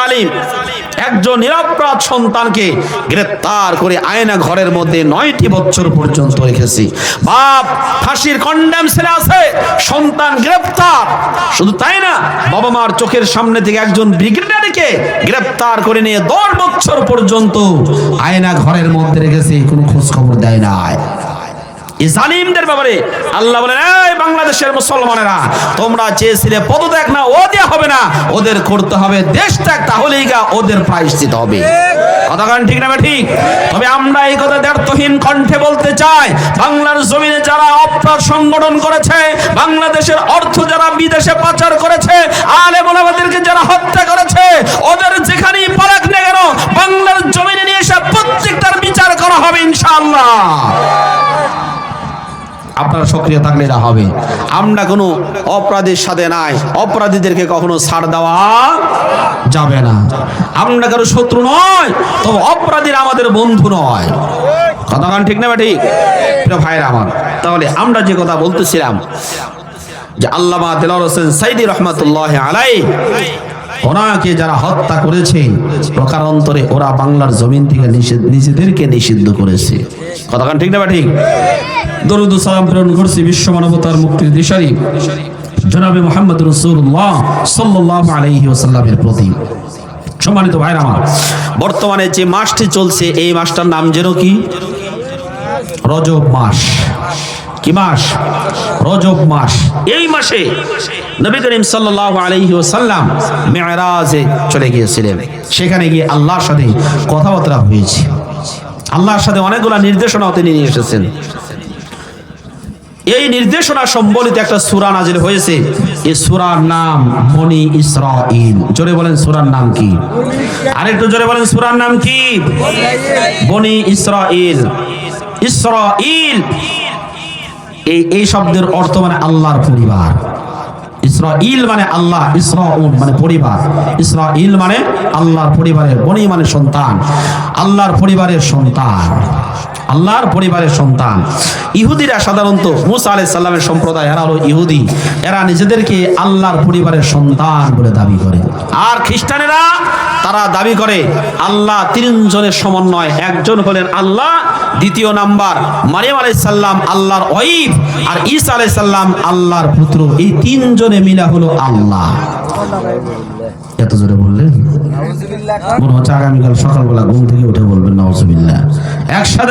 জালিম একজন নিরপরাধ সন্তানকে গ্রেফতার করে আয়না ঘরের মধ্যে 9টি বছর পর্যন্ত রেখেছে। বাপ ফাঁসির কন্ডেম ছেলে আছে, সন্তান গ্রেফতার। শুধু তাই না, বাবা মার চোখের সামনে থেকে একজন ব্রিগেডিয়ারকে গ্রেফতার করে নিয়ে 10 বছর পর্যন্ত আয়না ঘরের মধ্যে রেখেছে, কোনো খোঁজ খবর দেয় না। এই জালিমদের ব্যাপারে আল্লাহ বলেন, এই বাংলাদেশের মুসলমানেরা, তোমরা চেয়েছিলে পদত্যাগ, না ও দেয়া হবে না, ওদের করতে হবে দেশ ত্যাগ, তাহলেই গা ওদের প্রায়শ্চিত হবে। কথা কান ঠিক না ঠিক? তবে আমরা এই কথা দ্ব্যর্থহীন কণ্ঠে বলতে চাই, বাংলার জমিনে যারা অপরাধ সংগঠন করেছে, বাংলাদেশের অর্থ যারা বিদেশে পাচার করেছে, আলেম ওলামাদেরকে যারা হত্যা করেছে, ওদের যেখানেই পালাক না কেন বাংলার জমিনে নিয়ে এসে প্রত্যেকটার বিচার করা হবে ইনশাআল্লাহ। আপনারা সক্রিয় থাকলে এরা হবে। আমরা কোনো অপরাধীর সাথে নাই, অপরাধীদেরকে কখনো ছাড় দেওয়া যাবে না। আমরা কারো শত্রু নয়, তবে অপরাধীরা আমাদের বন্ধু নয়। কথা কান ঠিক না ঠিক? প্রিয় ভাইরা আমার, তাহলে আমরা যে কথা বলতেছিলাম যে আল্লামা দেলোয়ার হোসেন সাইদি রহমাতুল্লাহ আলাইহি, ওনাকে যারা হত্যা করেছে প্রকারান্তরে ওরা বাংলার জমিন থেকে নিজেদেরকে নিষিদ্ধ করেছে। কথা কান ঠিক না ঠিক? দরুদ ও সালাম প্রেরণ করছি বিশ্ব মানবতার মুক্তির দিশারি জনাবে মুহাম্মদ রাসূলুল্লাহ সাল্লাল্লাহু আলাইহি ওয়াসাল্লামের প্রতি। সম্মানিত ভাইরা আমার, বর্তমানে যে মাসটি চলছে এই মাসটার নাম যেন কি? রজব মাস। কি মাস? রজব মাস। এই মাসে নবী করিম সাল্লাল্লাহু আলাইহি ওয়াসাল্লাম মিরাজে চলে গিয়েছিলেন। সেখানে গিয়ে আল্লাহর সাথে কথাবার্তা হয়েছে, আল্লাহর সাথে অনেকগুলো নির্দেশনাও তিনি নিয়ে এসেছেন। এই নির্দেশনা সম্বলিত একটা সূরা নাজিল হয়েছে। এই সূরার নাম বনি ইসরাঈল। জোরে বলেন সূরার নাম কি? আরেকটু জোরে বলেন সূরার নাম কি? বনি ইসরাঈল। ইসরাঈল এই শব্দের অর্থ মানে আল্লাহর পরিবার। ইসরাঈল মানে আল্লাহ, ইসরাউল মানে পরিবার, ইসরাঈল মানে আল্লাহর পরিবারের, বনি মানে সন্তান, আল্লাহর পরিবারের সন্তান, আল্লাহর পরিবারের সন্তান। ইহুদিরা সাধারণত মুসা আলাইহিস সালামের সম্প্রদায়, এরা হলো ইহুদি, এরা নিজেদেরকে আল্লাহর পরিবারের সন্তান বলে দাবি করে। আর খ্রিস্টানেরা তারা দাবি করে আল্লাহ তিনজনের সমন্বয়, একজন হলেন আল্লাহ, দ্বিতীয় নাম্বার মারিয়াম আলাইহিস সালাম আল্লাহর ওয়াইফ, আর ঈসা আলাইহিস সালাম আল্লাহর পুত্র। এই তিনজনে মিলা হলো আল্লাহ। এত জোরে বললেন মনে হচ্ছে আগামীকাল সকালবেলা ঘুম থেকে উঠে বলবেন নাউজুবিল্লাহ। একসাথে